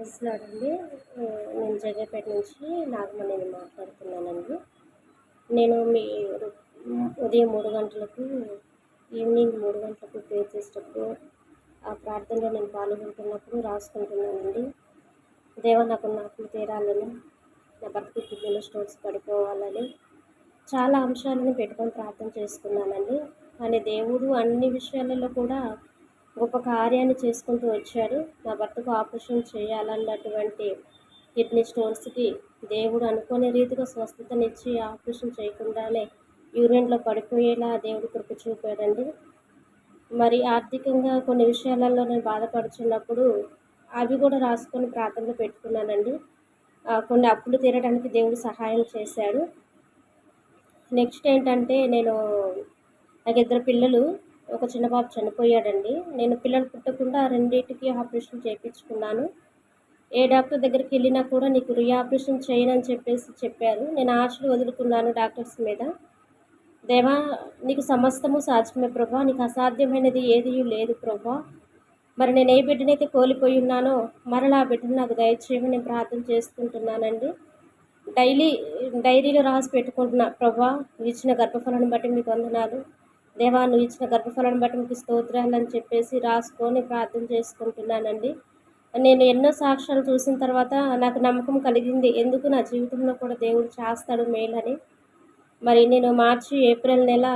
ప్రెస్‌లాడండి. నేను జగ్గైపేట నుంచి నాగమణిని మాట్లాడుతున్నానండి. నేను ఉదయం 3 గంటలకు, ఈవినింగ్ 3 గంటలకు ప్రేయర్ చేసేటప్పుడు, ఆ ప్రార్థనలో నేను పాల్గొంటున్నప్పుడు రాసుకుంటున్నానండి. దేవా నాకున్న అప్పులు తీరాలని, నా భర్తకి కిడ్నీలో స్టోన్స్ పడిపోవాలని, చాలా అంశాలను పెట్టుకొని ప్రార్థన చేసుకున్నానండి. కానీ దేవుడు అన్ని విషయాలలో కూడా గొప్ప కార్యాన్ని చేసుకుంటూ వచ్చాడు. నా భర్తకు ఆపరేషన్ చేయాలన్నటువంటి కిడ్నీ స్టోన్స్‌కి దేవుడు అనుకోని రీతిగా స్వస్థతనిచ్చి ఆపరేషన్ చేయకుండానే యూరిన్‌లో పడిపోయేలా దేవుడు కృప చూపాడండి. మరి ఆర్థికంగా కొన్ని విషయాలలో నేను బాధపడుచున్నప్పుడు అవి కూడా రాసుకొని ప్రార్థనలో పెట్టుకున్నానండి. కొన్ని అప్పులు తీరడానికి దేవుడు సహాయం చేశాడు. నెక్స్ట్ ఏంటంటే నాకు 2 పిల్లలు, ఒక చిన్న బాబు చనిపోయాడండి. నేను పిల్లలు పుట్టకుండా రెండిటికి ఆపరేషన్ చేయించుకున్నాను. ఏ డాక్టర్ దగ్గరికి వెళ్ళినా కూడా నీకు ఆపరేషన్ చేయనని చెప్పారు. నేను ఆశలు వదులుకున్నాను డాక్టర్స్ మీద. దేవా నీకు సమస్తము సాధ్యమే ప్రభా, నీకు అసాధ్యమైనది ఏదియూ లేదు ప్రభా. మరి నేను ఏ బిడ్డనైతే కోల్పోయి ఉన్నానో మరలా ఆ బిడ్డను నాకు దయచేయమని నేను ప్రార్థన చేసుకుంటున్నానండి. డైరీలో రాసి పెట్టుకుంటున్నా, ప్రభా నువ్వు ఇచ్చిన గర్భఫలాన్ని బట్టి మీకు వందనాలు, దేవా నువ్వు ఇచ్చిన గర్భఫలాన్ని బట్టి మీకు స్తోత్రాలు అని చెప్పేసి రాసుకొని ప్రార్థన చేసుకుంటున్నానండి. నేను ఎన్నో సాక్ష్యాలు చూసిన తర్వాత నాకు నమ్మకం కలిగింది, ఎందుకు నా జీవితంలో కూడా దేవుడు చేస్తాడు మేలని. మరి నేను మార్చి, ఏప్రిల్ నెల,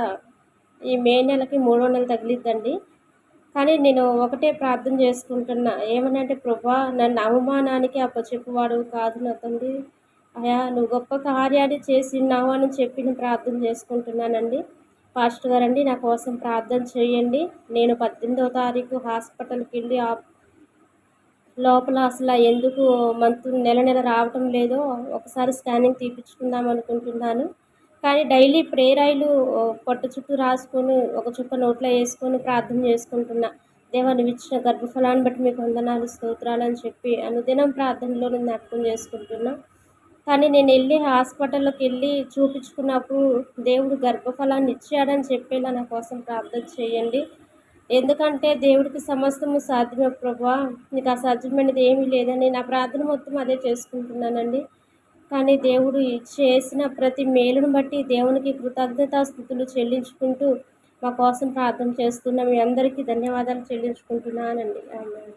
ఈ మే నెలకి 3వ నెల తగిలిద్దండి. కానీ నేను ఒకటే ప్రార్థన చేసుకుంటున్నా, ఏమనంటే ప్రభా నన్ను అవమానానికి అప్పచెప్పువాడు కాదు నా తండ్రి, అయా నువ్వు గొప్ప కార్యాన్ని చేసినావు అని చెప్పి నేను ప్రార్థన చేసుకుంటున్నానండి. పాస్టర్ గారండి నా కోసం ప్రార్థన చేయండి. నేను 18వ తారీఖు హాస్పిటల్కి వెళ్ళి లోపల అసలు ఎందుకు నెల రావటం లేదో ఒకసారి స్కానింగ్ తీపించుకుందాం అనుకుంటున్నాను. కానీ డైలీ ప్రేయర్ ఆయిల్ పొట్ట చుట్టూ రాసుకొని ఒక చుక్క నోట్లో వేసుకొని ప్రార్థన చేసుకుంటున్నా, దేవా నువ్వు ఇచ్చిన గర్భఫలాన్ని బట్టి మీకు వందనాలు స్తోత్రాలు అని చెప్పి అనుదినం ప్రార్థనలో నేను జ్ఞాపకం చేసుకుంటున్నా. కానీ నేను హాస్పిటల్లోకి వెళ్ళి చూపించుకున్నప్పుడు దేవుడు గర్భఫలాన్ని ఇచ్చాడని చెప్పేలా నా కోసం ప్రార్థన చేయండి. ఎందుకంటే దేవుడికి సమస్తము సాధ్యమే ప్రభా, నీకు అసాధ్యమైనది ఏమీ లేదని నా ప్రార్థన మొత్తం అదే చేసుకుంటున్నానండి. కానీ దేవుడు చేసిన ప్రతి మేలును బట్టి దేవునికి కృతజ్ఞతాస్తుతులు చెల్లించుకుంటూ మా కోసం ప్రార్థన చేస్తున్న మీ అందరికీ ధన్యవాదాలు చెల్లించుకుంటున్నానండి. ఆమేన్.